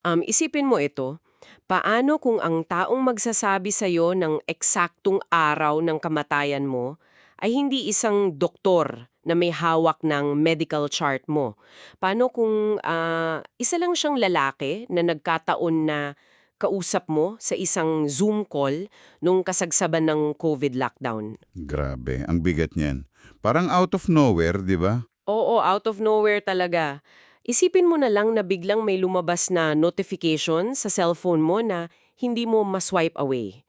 Isipin mo ito, paano kung ang taong magsasabi sa'yo ng eksaktong araw ng kamatayan mo ay hindi isang doktor na may hawak ng medical chart mo? Paano kung isa lang siyang lalaki na nagkataon na kausap mo sa isang Zoom call nung kasagsaban ng COVID lockdown? Grabe, ang bigat niyan. Parang out of nowhere, di ba? Oo, out of nowhere talaga. Isipin mo na lang na biglang may lumabas na notification sa cellphone mo na hindi mo ma-swipe away.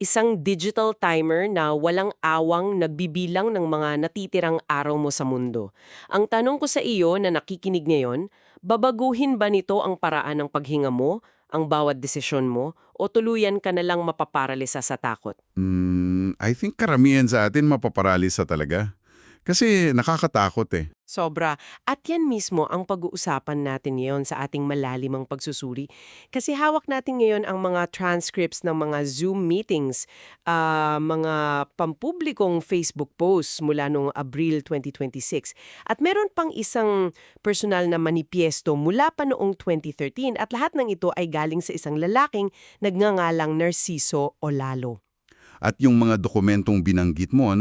Isang digital timer na walang awang nagbibilang ng mga natitirang araw mo sa mundo. Ang tanong ko sa iyo na nakikinig ngayon, babaguhin ba nito ang paraan ng paghinga mo, ang bawat desisyon mo, o tuluyan ka na lang mapaparalisa sa takot? I think karamihan sa atin mapaparalisa talaga. Kasi nakakatakot eh. Sobra. At yan mismo ang pag-uusapan natin ngayon sa ating malalimang pagsusuri. Kasi hawak natin ngayon ang mga transcripts ng mga Zoom meetings, mga pampublikong Facebook posts mula noong Abril 2026. At meron pang isang personal na manifiesto mula pa noong 2013 at lahat ng ito ay galing sa isang lalaking nagngangalang Narciso Olalo. At yung mga dokumentong binanggit mo,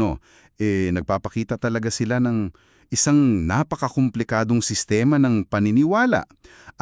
nagpapakita talaga sila ng isang napakakomplikadong sistema ng paniniwala.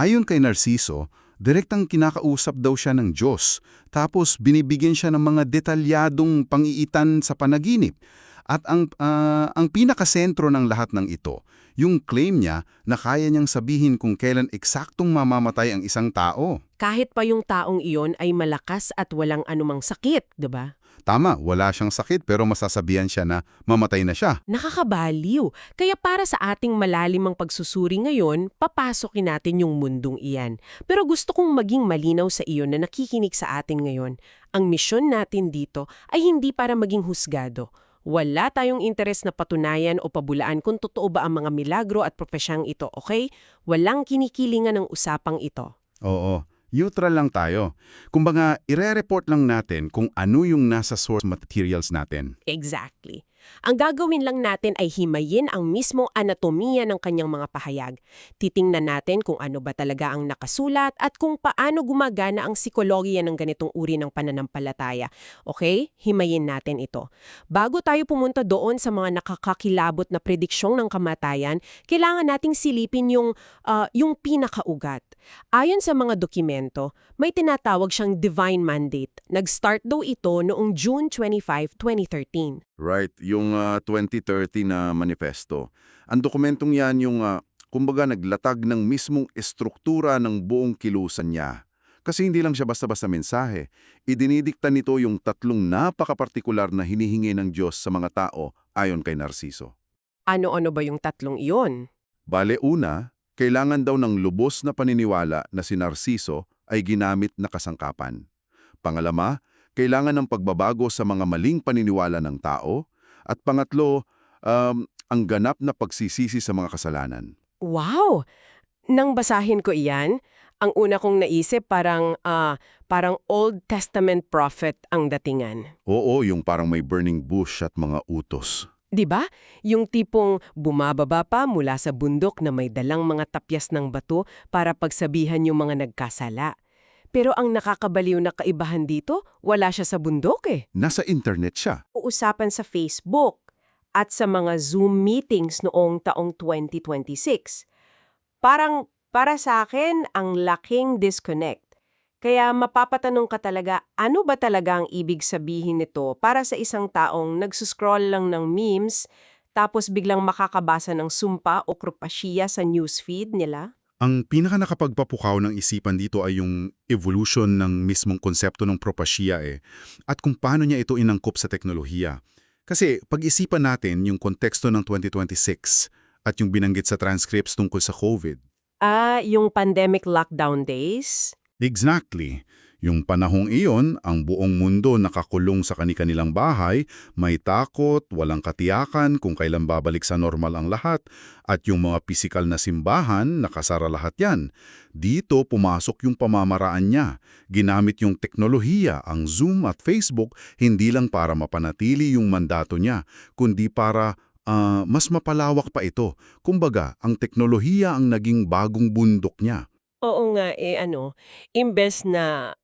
Ayon kay Narciso, direktang kinakausap daw siya ng Diyos, tapos binibigyan siya ng mga detalyadong pangiitan sa panaginip. At ang pinakasentro ng lahat ng ito, yung claim niya na kaya niyang sabihin kung kailan eksaktong mamamatay ang isang tao. Kahit pa yung taong iyon ay malakas at walang anumang sakit, 'di ba? Tama, wala siyang sakit pero masasabihan siya na mamatay na siya. Nakakabaliw. Kaya para sa ating malalimang pagsusuri ngayon, papasokin natin yung mundong iyan. Pero gusto kong maging malinaw sa iyo na nakikinig sa atin ngayon. Ang misyon natin dito ay hindi para maging husgado. Wala tayong interes na patunayan o pabulaan kung totoo ba ang mga milagro at profesyang ito, okay? Walang kinikilingan ng usapang ito. Oo, neutral lang tayo. Kumbaga, ire-report lang natin kung ano yung nasa source materials natin. Exactly. Ang gagawin lang natin ay himayin ang mismong anatomiya ng kanyang mga pahayag. Titingnan natin kung ano ba talaga ang nakasulat at kung paano gumagana ang psikolohiya ng ganitong uri ng pananampalataya. Okay? Himayin natin ito. Bago tayo pumunta doon sa mga nakakakilabot na prediksyong ng kamatayan, kailangan nating silipin yung pinakaugat. Ayon sa mga dokumento, may tinatawag siyang divine mandate. Nag-start daw ito noong June 25, 2013. Right, yung 2030 na manifesto. Ang dokumentong yan yung, kumbaga, naglatag ng mismong estruktura ng buong kilusan niya. Kasi hindi lang siya basta-basta mensahe. Idinidikta nito yung tatlong napakapartikular na hinihingi ng Diyos sa mga tao ayon kay Narciso. Ano-ano ba yung tatlong iyon? Bale una, kailangan daw ng lubos na paniniwala na si Narciso ay ginamit na kasangkapan. Pangalama, kailangan ng pagbabago sa mga maling paniniwala ng tao. At pangatlo, ang ganap na pagsisisi sa mga kasalanan. Wow! Nang basahin ko iyan, ang una kong naisip parang Old Testament prophet ang datingan. Oo, yung parang may burning bush at mga utos. 'Di ba? Yung tipong bumababa pa mula sa bundok na may dalang mga tapyas ng bato para pagsabihan yung mga nagkasala. Pero ang nakakabaliw na kaibahan dito, wala siya sa bundok eh. Nasa internet siya. Uusapan sa Facebook at sa mga Zoom meetings noong taong 2026. Para sa akin, ang laking disconnect. Kaya mapapatanong ka talaga, ano ba talaga ang ibig sabihin nito para sa isang taong nagsuscroll lang ng memes tapos biglang makakabasa ng sumpa o propasya sa newsfeed nila? Ang pinaka nakapagpapukaw ng isipan dito ay yung evolution ng mismong konsepto ng propasya at kung paano niya ito inangkop sa teknolohiya. Kasi pag-isipan natin yung konteksto ng 2026 at yung binanggit sa transcripts tungkol sa COVID. Yung pandemic lockdown days? Exactly. Yung panahong iyon, ang buong mundo nakakulong sa kani-kanilang bahay, may takot, walang katiyakan kung kailan babalik sa normal ang lahat, at yung mga pisikal na simbahan, nakasara lahat yan. Dito pumasok yung pamamaraan niya. Ginamit yung teknolohiya, ang Zoom at Facebook, hindi lang para mapanatili yung mandato niya, kundi para mas mapalawak pa ito. Kumbaga, ang teknolohiya ang naging bagong bundok niya. Oo nga, imbes na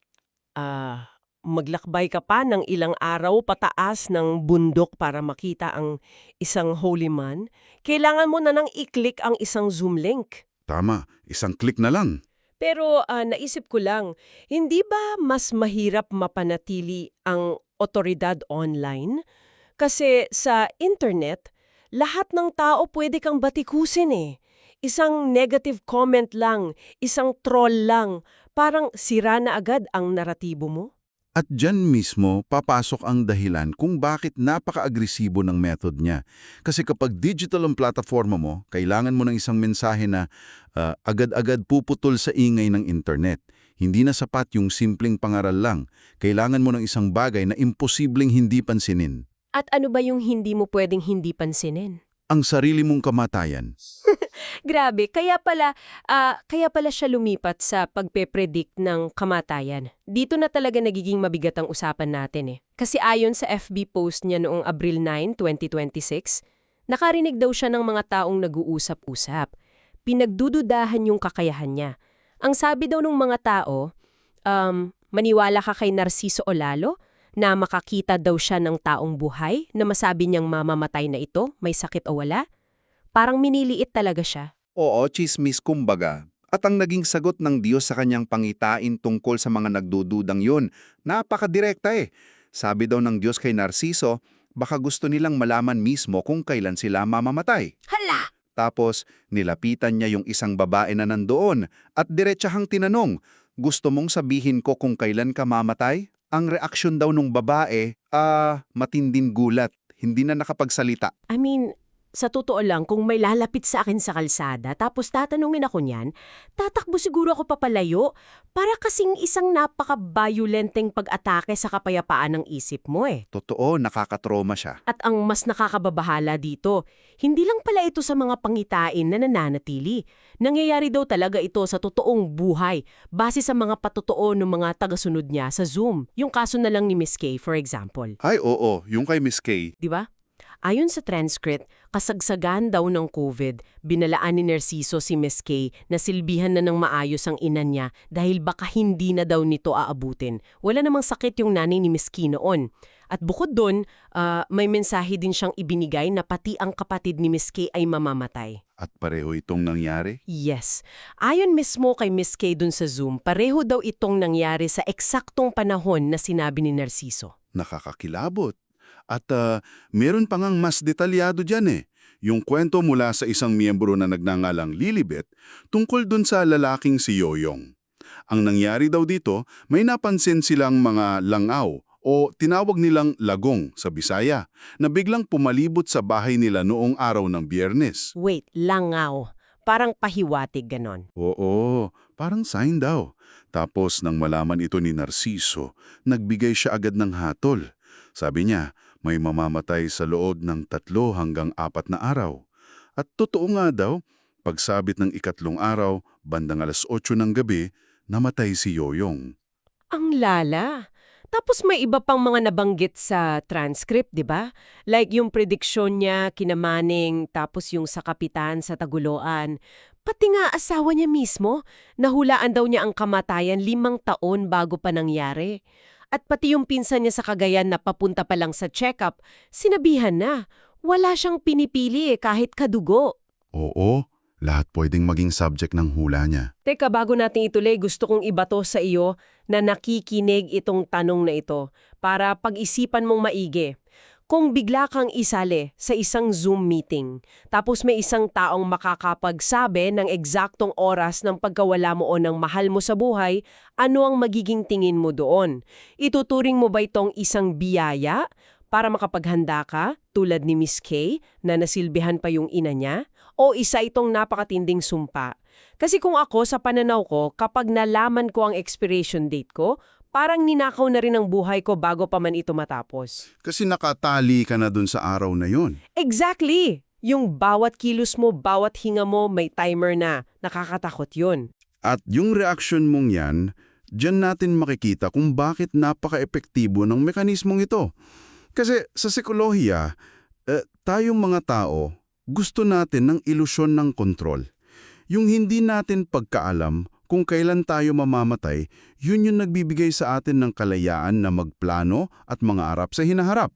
maglakbay ka pa ng ilang araw pataas ng bundok para makita ang isang holy man, kailangan mo na nang i-click ang isang Zoom link. Tama, isang click na lang. Pero naisip ko lang, hindi ba mas mahirap mapanatili ang otoridad online? Kasi sa internet, lahat ng tao pwede kang batikusin eh. Isang negative comment lang, isang troll lang, parang sira na agad ang naratibo mo. At dyan mismo, papasok ang dahilan kung bakit napaka-agresibo ng method niya. Kasi kapag digital ang plataforma mo, kailangan mo ng isang mensahe na agad-agad puputol sa ingay ng internet. Hindi na sapat yung simpleng pangaral lang. Kailangan mo ng isang bagay na imposibleng hindi pansinin. At ano ba yung hindi mo pwedeng hindi pansinin? Ang sarili mong kamatayan. Grabe, kaya pala siya lumipat sa pagpe-predict ng kamatayan. Dito na talaga nagiging mabigat ang usapan natin eh. Kasi ayon sa FB post niya noong Abril 9, 2026, nakarinig daw siya ng mga taong nag-uusap-usap. Pinagdududahan yung kakayahan niya. Ang sabi daw ng mga tao, maniwala ka kay Narciso o Lalo na makakita daw siya ng taong buhay na masabi niyang mamamatay na ito, may sakit o wala? Parang miniliit talaga siya. Oo, chismis kumbaga. At ang naging sagot ng Diyos sa kanyang pangitain tungkol sa mga nagdududang yun, napakadirekta eh. Sabi daw ng Diyos kay Narciso, baka gusto nilang malaman mismo kung kailan sila mamamatay. Hala! Tapos, nilapitan niya yung isang babae na nandoon at diretsahang tinanong, gusto mong sabihin ko kung kailan ka mamatay? Ang reaksyon daw nung babae, matinding gulat, hindi na nakapagsalita. I mean, sa totoo lang, kung may lalapit sa akin sa kalsada, tapos tatanungin ako niyan, tatakbo siguro ako papalayo para kasing isang napaka-violenteng pag-atake sa kapayapaan ng isip mo eh. Totoo, nakakatroma siya. At ang mas nakakababahala dito, hindi lang pala ito sa mga pangitain na nananatili. Nangyayari daw talaga ito sa totoong buhay, base sa mga patotoo ng mga tagasunod niya sa Zoom. Yung kaso na lang ni Miss K, for example. Ay oo, yung kay Miss K. Di ba? Ayon sa transcript, kasagsagan daw ng COVID, binalaan ni Narciso si Miss K na silbihan na ng maayos ang ina niya dahil baka hindi na daw nito aabutin. Wala namang sakit yung nanay ni Miss K noon. At bukod doon, may mensahe din siyang ibinigay na pati ang kapatid ni Miss K ay mamamatay. At pareho itong nangyari? Yes. Ayon mismo kay Miss K dun sa Zoom, pareho daw itong nangyari sa eksaktong panahon na sinabi ni Narciso. Nakakakilabot. At meron pa ngang mas detalyado dyan eh. Yung kwento mula sa isang miyembro na nagngangalang Lilibet tungkol dun sa lalaking si Yoyong. Ang nangyari daw dito, may napansin silang mga langaw o tinawag nilang lagong sa Bisaya na biglang pumalibot sa bahay nila noong araw ng Biyernes. Wait, langaw. Parang pahiwatig ganon. Oo, parang sign daw. Tapos nang malaman ito ni Narciso, nagbigay siya agad ng hatol. Sabi niya, may mamamatay sa loob ng 3 hanggang 4 na araw. At totoo nga daw, pagsabit ng 3 araw, bandang 8:00 ng gabi, namatay si Yoyong. Ang lala. Tapos may iba pang mga nabanggit sa transcript, di ba? Like yung prediksyon niya, kinamaning, tapos yung sa kapitan sa Taguloan. Pati nga asawa niya mismo, nahulaan daw niya ang kamatayan 5 taon bago pa nangyari. At pati yung pinsan niya sa Cagayan na papunta pa lang sa check-up, sinabihan na, wala siyang pinipili kahit kadugo. Oo, lahat pwedeng maging subject ng hula niya. Teka, bago natin ituloy, gusto kong ibato sa iyo na nakikinig itong tanong na ito para pag-isipan mong maigi. Kung bigla kang isali sa isang Zoom meeting, tapos may isang taong makakapagsabi ng eksaktong oras ng pagkawala mo o ng mahal mo sa buhay, ano ang magiging tingin mo doon? Ituturing mo ba itong isang biyaya para makapaghanda ka, tulad ni Miss K, na nasilbihan pa yung ina niya? O isa itong napakatinding sumpa? Kasi kung ako, sa pananaw ko, kapag nalaman ko ang expiration date ko, parang ninakaw na rin ang buhay ko bago pa man ito matapos. Kasi nakatali ka na dun sa araw na yon. Exactly! Yung bawat kilos mo, bawat hinga mo, may timer na. Nakakatakot yun. At yung reaksyon mong yan, dyan natin makikita kung bakit napaka-epektibo ng mekanismong ito. Kasi sa psikolohiya, tayong mga tao, gusto natin ng ilusyon ng kontrol. Yung hindi natin pagkaalam Kung kailan tayo mamamatay, yun yung nagbibigay sa atin ng kalayaan na magplano at mangarap sa hinaharap.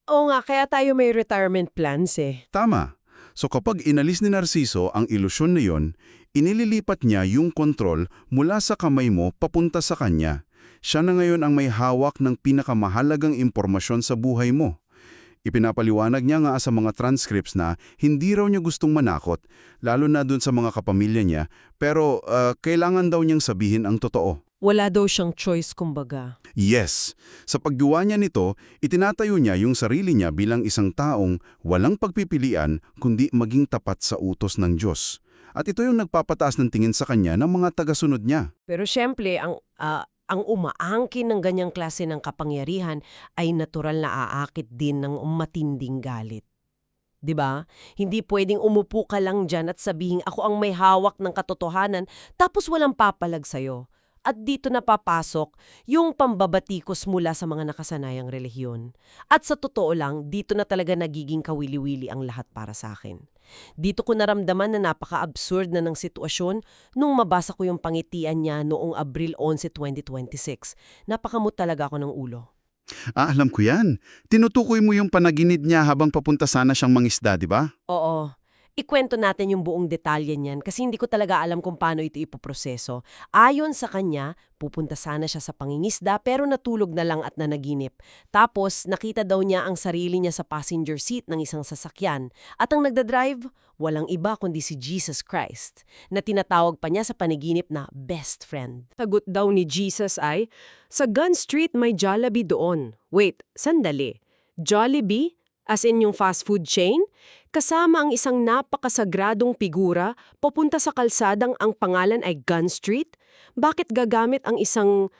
Oo nga, kaya tayo may retirement plans eh. Tama. So kapag inalis ni Narciso ang ilusyon na yon, inililipat niya yung kontrol mula sa kamay mo papunta sa kanya. Siya na ngayon ang may hawak ng pinakamahalagang impormasyon sa buhay mo. Ipinapaliwanag niya nga sa mga transcripts na hindi raw niya gustong manakot, lalo na dun sa mga kapamilya niya, pero kailangan daw niyang sabihin ang totoo. Wala daw siyang choice kumbaga. Yes, sa paggawa niya nito, itinatayo niya yung sarili niya bilang isang taong walang pagpipilian kundi maging tapat sa utos ng Diyos. At ito yung nagpapataas ng tingin sa kanya ng mga tagasunod niya. Pero syempre, ang umaangkin ng ganyang klase ng kapangyarihan ay natural na aakit din ng matinding galit. 'Di ba? Hindi pwedeng umupo ka lang dyan at sabihin ako ang may hawak ng katotohanan tapos walang papalag sa'yo. At dito na papasok yung pambabatikos mula sa mga nakasanayang relihiyon. At sa totoo lang, dito na talaga nagiging kawili-wili ang lahat para sa akin. Dito ko naramdaman na napaka-absurd na ng sitwasyon nung mabasa ko yung pangitian niya noong Abril 11, 2026. Napakamot talaga ako ng ulo. Alam ko yan. Tinutukoy mo yung panaginip niya habang papunta sana siyang mangisda, di ba? Oo. Ikwento natin yung buong detalye niyan kasi hindi ko talaga alam kung paano ito ipoproseso. Ayon sa kanya, pupunta sana siya sa pangingisda pero natulog na lang at nanaginip. Tapos nakita daw niya ang sarili niya sa passenger seat ng isang sasakyan. At ang nagdadrive, walang iba kundi si Jesus Christ, na tinatawag pa niya sa panaginip na best friend. Sagot daw ni Jesus ay, sa Gun Street may Jollibee doon. Wait, sandali. Jollibee? As in yung fast food chain? Kasama ang isang napakasagradong figura, papunta sa kalsadang ang pangalan ay Gun Street? Bakit gagamit ang isang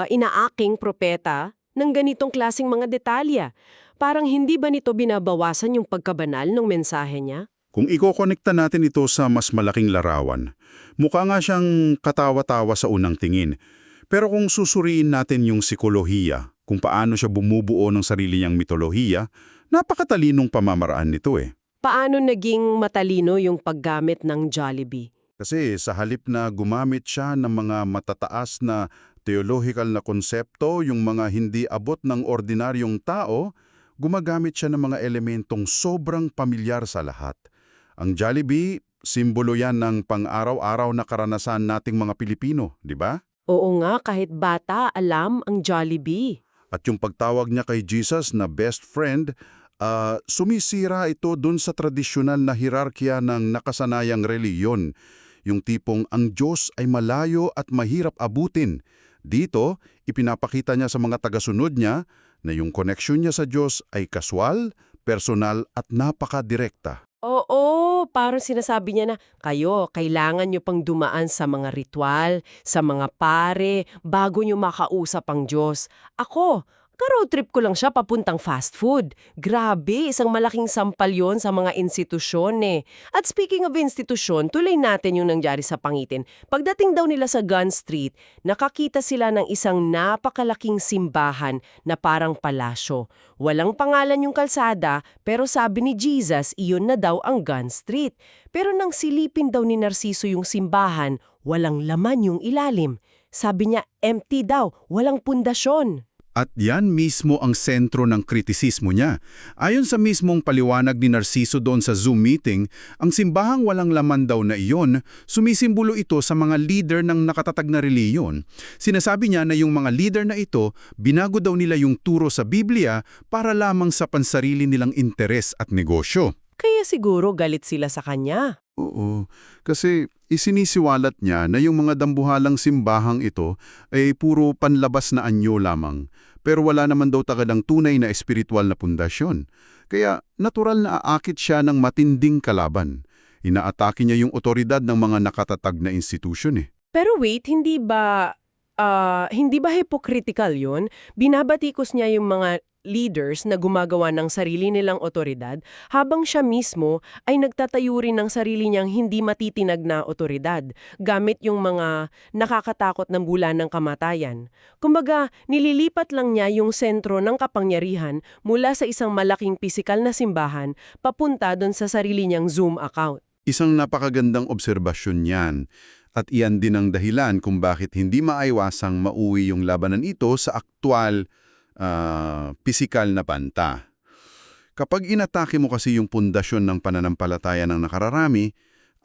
inaaking propeta ng ganitong klaseng mga detalya? Parang hindi ba nito binabawasan yung pagkabanal ng mensahe niya? Kung ikokonekta natin ito sa mas malaking larawan, mukha nga siyang katawa-tawa sa unang tingin. Pero kung susuriin natin yung psikolohiya, kung paano siya bumubuo ng sarili niyang mitolohiya, napakatalinong pamamaraan nito eh. Paano naging matalino yung paggamit ng Jollibee? Kasi sa halip na gumamit siya ng mga matataas na theological na konsepto, yung mga hindi abot ng ordinaryong tao, gumagamit siya ng mga elementong sobrang pamilyar sa lahat. Ang Jollibee, simbolo yan ng pang-araw-araw na karanasan nating mga Pilipino, di ba? Oo nga, kahit bata, alam ang Jollibee. At yung pagtawag niya kay Jesus na best friend, sumisira ito dun sa tradisyonal na hierarkiya ng nakasanayang reliyon. Yung tipong ang Diyos ay malayo at mahirap abutin. Dito, ipinapakita niya sa mga tagasunod niya na yung koneksyon niya sa Diyos ay kaswal, personal at napakadirekta. Oo, parang sinasabi niya na, kayo, kailangan nyo pang dumaan sa mga ritual, sa mga pare, bago nyo makausap ang Diyos. Ako, ka-road trip ko lang siya papuntang fast food. Grabe, isang malaking sampal yon sa mga institusyon eh. At speaking of institusyon, tuloy natin yung nangyari sa Pangitin. Pagdating daw nila sa Gun Street, nakakita sila ng isang napakalaking simbahan na parang palasyo. Walang pangalan yung kalsada, pero sabi ni Jesus, iyon na daw ang Gun Street. Pero nang silipin daw ni Narciso yung simbahan, walang laman yung ilalim. Sabi niya, empty daw, walang pundasyon. At yan mismo ang sentro ng kritisismo niya. Ayon sa mismong paliwanag ni Narciso doon sa Zoom meeting, ang simbahang walang laman daw na iyon, sumisimbolo ito sa mga leader ng nakatatag na reliyon. Sinasabi niya na yung mga leader na ito, binago daw nila yung turo sa Biblia para lamang sa pansarili nilang interes at negosyo. Kaya siguro galit sila sa kanya. Oo, kasi isinisiwalat niya na yung mga dambuhalang simbahang ito ay puro panlabas na anyo lamang, pero wala naman daw tagadang tunay na espiritual na pundasyon. Kaya natural na aakit siya ng matinding kalaban. Inaatake niya yung otoridad ng mga nakatatag na institusyon eh. Pero wait, hindi ba hypocritical yun? Binabatikos niya yung mga leaders na gumagawa ng sarili nilang otoridad habang siya mismo ay nagtatayo rin ng sarili niyang hindi matitinag na otoridad gamit yung mga nakakatakot na bulan ng kamatayan. Kumbaga, nililipat lang niya yung sentro ng kapangyarihan mula sa isang malaking pisikal na simbahan papunta doon sa sarili niyang Zoom account. Isang napakagandang obserbasyon yan. At iyan din ang dahilan kung bakit hindi maiwasang mauwi yung labanan ito sa aktwal, pisikal na banta. Kapag inatake mo kasi yung pundasyon ng pananampalataya ng nakararami,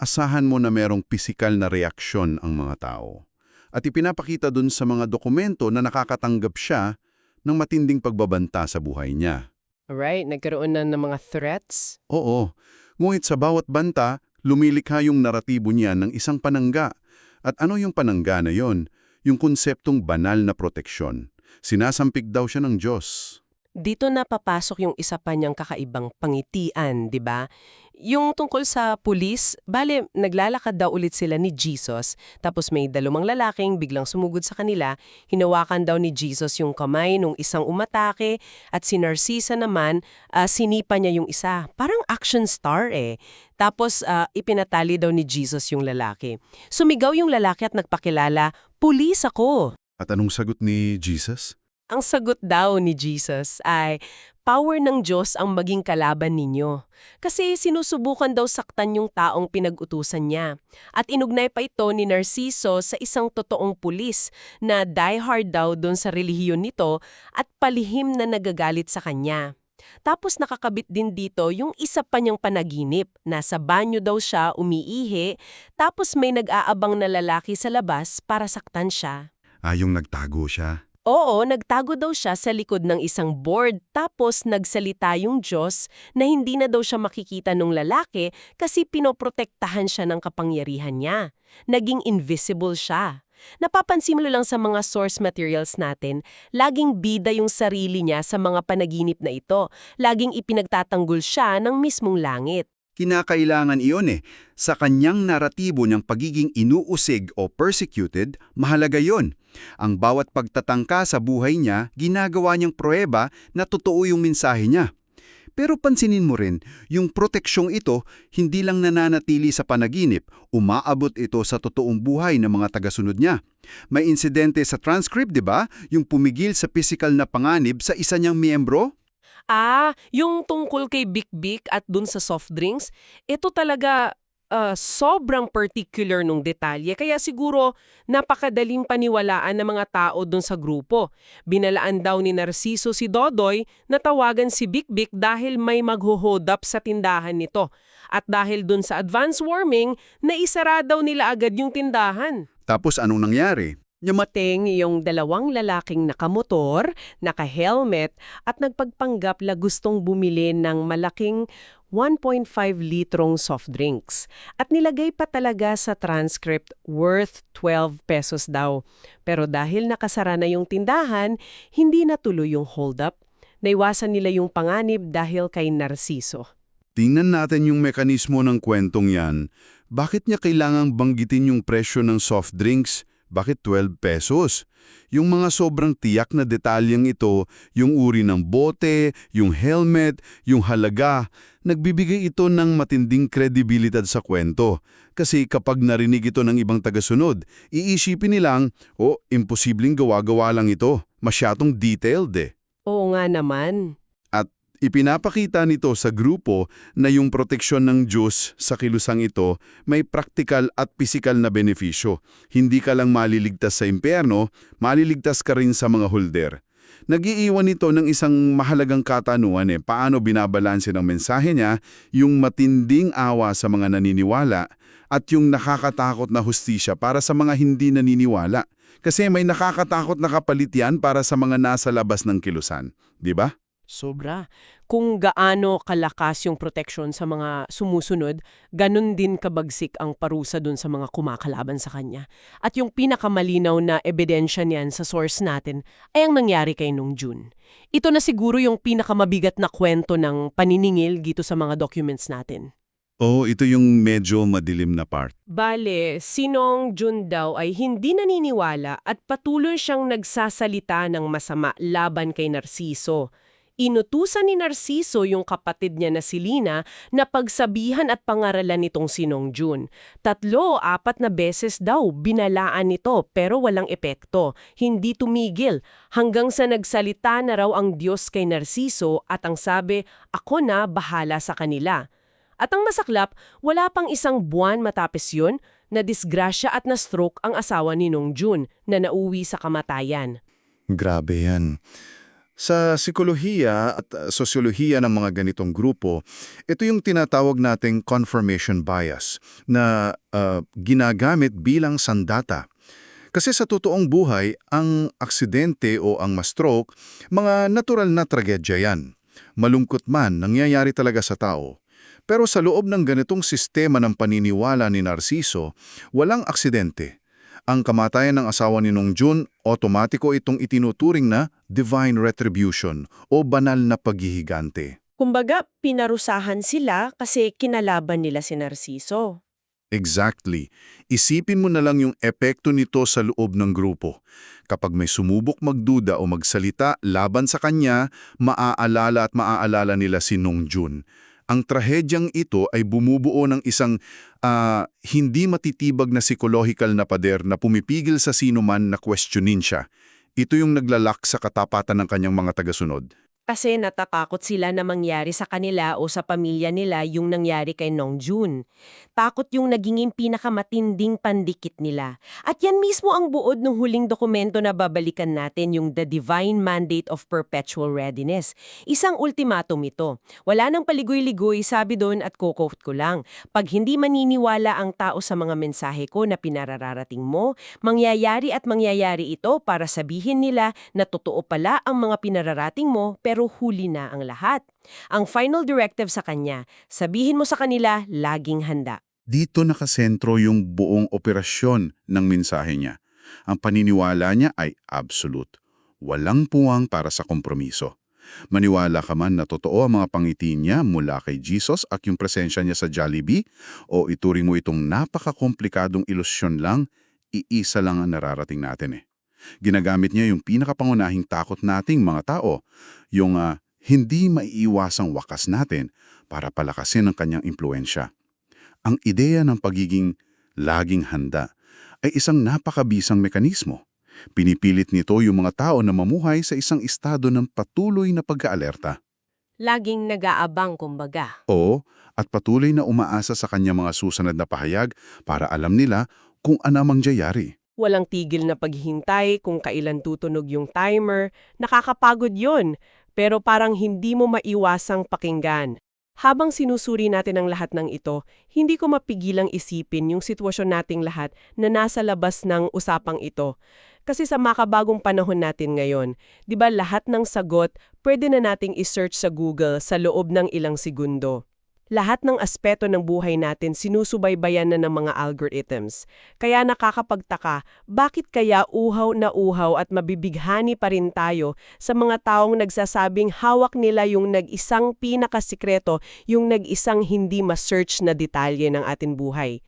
asahan mo na merong pisikal na reaksyon ang mga tao. At ipinapakita dun sa mga dokumento na nakakatanggap siya ng matinding pagbabanta sa buhay niya. Alright, nagkaroon na ng mga threats? Oo, ngunit sa bawat banta, lumilikha yung naratibo niya ng isang panangga. At ano yung panangga na yon? Yung konseptong banal na proteksyon. Sinasampik daw siya ng Diyos. Dito na papasok yung isa pa niyang kakaibang pangitian, di ba? Yung tungkol sa pulis, bale, naglalakad daw ulit sila ni Jesus, tapos may dalawang lalaking biglang sumugod sa kanila, hinawakan daw ni Jesus yung kamay nung isang umatake, at si Narcisa naman, sinipa niya yung isa. Parang action star eh. Tapos, ipinatali daw ni Jesus yung lalaki. Sumigaw yung lalaki at nagpakilala, "Pulis ako!" At anong sagot ni Jesus? Ang sagot daw ni Jesus ay, "Power ng Diyos ang maging kalaban ninyo." Kasi sinusubukan daw saktan yung taong pinag-utusan niya. At inugnay pa ito ni Narciso sa isang totoong pulis na diehard daw doon sa relihiyon nito at palihim na nagagalit sa kanya. Tapos nakakabit din dito yung isa pa niyang panaginip. Nasa banyo daw siya, umiihi, tapos may nag-aabang na lalaki sa labas para saktan siya. Yung nagtago siya. Oo, nagtago daw siya sa likod ng isang board tapos nagsalita yung Diyos na hindi na daw siya makikita nung lalaki kasi pinoprotektahan siya ng kapangyarihan niya. Naging invisible siya. Napapansin mo lang sa mga source materials natin, laging bida yung sarili niya sa mga panaginip na ito. Laging ipinagtatanggol siya ng mismong langit. Kinakailangan iyon Sa kanyang naratibo niyang pagiging inuusig o persecuted, mahalaga yon. Ang bawat pagtatangka sa buhay niya, ginagawa niyang pruweba na totoo yung mensahe niya. Pero pansinin mo rin, yung proteksyong ito hindi lang nananatili sa panaginip, umaabot ito sa totoong buhay ng mga tagasunod niya. May insidente sa transcript, di ba? Yung pumigil sa physical na panganib sa isa niyang miyembro? Yung tungkol kay Bic Bic at dun sa soft drinks, ito talaga sobrang particular nung detalye. Kaya siguro napakadaling paniwalaan ng mga tao dun sa grupo. Binalaan daw ni Narciso si Dodoy na tawagan si Bic Bic dahil may magho-hold up sa tindahan nito. At dahil dun sa advance warming, naisara daw nila agad yung tindahan. Tapos anong nangyari? Yumating yung dalawang lalaking nakamotor, naka-helmet, at nagpagpanggap na gustong bumili ng malaking 1.5 litrong soft drinks. At nilagay pa talaga sa transcript worth 12 pesos daw. Pero dahil nakasara na yung tindahan, hindi natuloy yung hold-up. Naiwasan nila yung panganib dahil kay Narciso. Tingnan natin yung mekanismo ng kwentong yan. Bakit niya kailangang banggitin yung presyo ng soft drinks? Bakit 12 pesos? Yung mga sobrang tiyak na detalyeng ito, yung uri ng bote, yung helmet, yung halaga, nagbibigay ito ng matinding kredibilidad sa kwento. Kasi kapag narinig ito ng ibang tagasunod, iisipin nilang, imposibleng gawa-gawa lang ito. Masyadong detailed Oo nga naman. Ipinapakita nito sa grupo na yung proteksyon ng Diyos sa kilusang ito may praktikal at pisikal na benepisyo. Hindi ka lang maliligtas sa impyerno, maliligtas ka rin sa mga holder. Nag-iiwan ito ng isang mahalagang katanungan paano binabalanse ng mensahe niya yung matinding awa sa mga naniniwala at yung nakakatakot na hustisya para sa mga hindi naniniwala. Kasi may nakakatakot na kapalit yan para sa mga nasa labas ng kilusan. Di ba? Sobra. Kung gaano kalakas yung protection sa mga sumusunod, ganun din kabagsik ang parusa dun sa mga kumakalaban sa kanya. At yung pinakamalinaw na ebidensya niyan sa source natin ay ang nangyari kay nung June. Ito na siguro yung pinakamabigat na kwento ng paniningil dito sa mga documents natin. Ito yung medyo madilim na part. Bale, sinong June daw ay hindi naniniwala at patuloy siyang nagsasalita ng masama laban kay Narciso. Inutusan ni Narciso yung kapatid niya na si Lina na pagsabihan at pangaralan nitong sinong June. 3-4 na beses daw binalaan nito pero walang epekto. Hindi tumigil hanggang sa nagsalita na raw ang Diyos kay Narciso at ang sabi, "Ako na bahala sa kanila." At ang masaklap, wala pang 1 buwan matapos yun, na disgrasya at na-stroke ang asawa ni Nong Jun na nauwi sa kamatayan. Grabe yan. Sa psikolohiya at sosyolohiya ng mga ganitong grupo, ito yung tinatawag nating confirmation bias na ginagamit bilang sandata. Kasi sa totoong buhay, ang aksidente o ang ma-stroke, mga natural na tragedya yan. Malungkot man, nangyayari talaga sa tao. Pero sa loob ng ganitong sistema ng paniniwala ni Narciso, walang aksidente. Ang kamatayan ng asawa ni Nong Jun, otomatiko itong itinuturing na divine retribution o banal na paghihigante. Kumbaga, pinarusahan sila kasi kinalaban nila si Narciso. Exactly. Isipin mo na lang yung epekto nito sa loob ng grupo. Kapag may sumubok magduda o magsalita laban sa kanya, maaalala nila si Nong Jun. Ang trahedyang ito ay bumubuo ng isang hindi matitibag na psychological na pader na pumipigil sa sino man na questionin siya. Ito yung naglalak sa katapatan ng kanyang mga tagasunod. Kasi natatakot sila na mangyari sa kanila o sa pamilya nila yung nangyari kay Nong Jun. Takot yung naging pinakamatinding pandikit nila. At yan mismo ang buod ng huling dokumento na babalikan natin, yung The Divine Mandate of Perpetual Readiness. Isang ultimatum ito. Wala nang paligoy-ligoy, sabi doon at quote ko lang. Pag hindi maniniwala ang tao sa mga mensahe ko na pinararating mo, mangyayari ito para sabihin nila na totoo pala ang mga pinararating mo pero huli na ang lahat. Ang final directive sa kanya, sabihin mo sa kanila, laging handa. Dito nakasentro yung buong operasyon ng mensahe niya. Ang paniniwala niya ay absolute. Walang puwang para sa kompromiso. Maniwala ka man na totoo ang mga pangiti niya mula kay Jesus at yung presensya niya sa Jollibee, o ituring mo itong napakakomplikadong ilusyon lang, iisa lang ang nararating natin eh. Ginagamit niya yung pinakapangunahing takot nating mga tao, yung hindi maiiwasang wakas natin para palakasin ang kanyang impluensya. Ang ideya ng pagiging laging handa ay isang napakabisang mekanismo. Pinipilit nito yung mga tao na mamuhay sa isang estado ng patuloy na pag-aalerta. Laging nag-aabang kumbaga. Oo, at patuloy na umaasa sa kanyang mga susunod na pahayag para alam nila kung ano mangyayari. Walang tigil na paghihintay kung kailan tutunog yung timer. Nakakapagod yun, pero parang hindi mo maiwasang pakinggan. Habang sinusuri natin ang lahat ng ito, hindi ko mapigilang isipin yung sitwasyon nating lahat na nasa labas ng usapang ito. Kasi sa makabagong panahon natin ngayon, di ba lahat ng sagot pwede na nating isearch sa Google sa loob ng ilang segundo. Lahat ng aspeto ng buhay natin sinusubaybayan na ng mga algorithms. Kaya nakakapagtaka, bakit kaya uhaw na uhaw at mabibighani pa rin tayo sa mga taong nagsasabing hawak nila yung nag-isang pinakasikreto, yung nag-isang hindi ma-search na detalye ng ating buhay?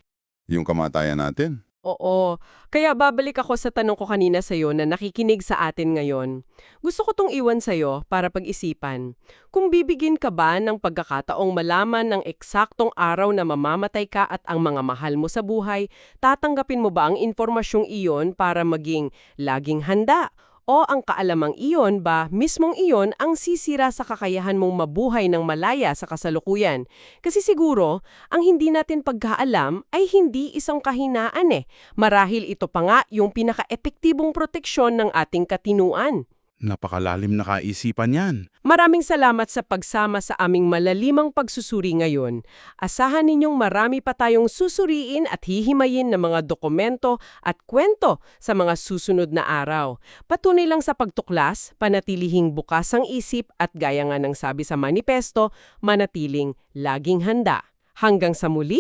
Yung kamatayan natin? Oo. Kaya babalik ako sa tanong ko kanina sa'yo na nakikinig sa atin ngayon. Gusto ko tong iwan sa'yo para pag-isipan. Kung bibigyan ka ba ng pagkakataong malaman ng eksaktong araw na mamamatay ka at ang mga mahal mo sa buhay, tatanggapin mo ba ang impormasyong iyon para maging laging handa? O ang kaalamang iyon ba, mismong iyon ang sisira sa kakayahan mong mabuhay ng malaya sa kasalukuyan? Kasi siguro, ang hindi natin pagkaalam ay hindi isang kahinaan eh. Marahil ito pa nga yung pinaka-epektibong proteksyon ng ating katinuan. Napakalalim na kaisipan yan. Maraming salamat sa pagsama sa aming malalimang pagsusuri ngayon. Asahan ninyong marami pa tayong susuriin at hihimayin ng mga dokumento at kwento sa mga susunod na araw. Patunay lang sa pagtuklas, panatilihing bukas ang isip at gaya nga ng sabi sa manifesto, manatiling laging handa. Hanggang sa muli,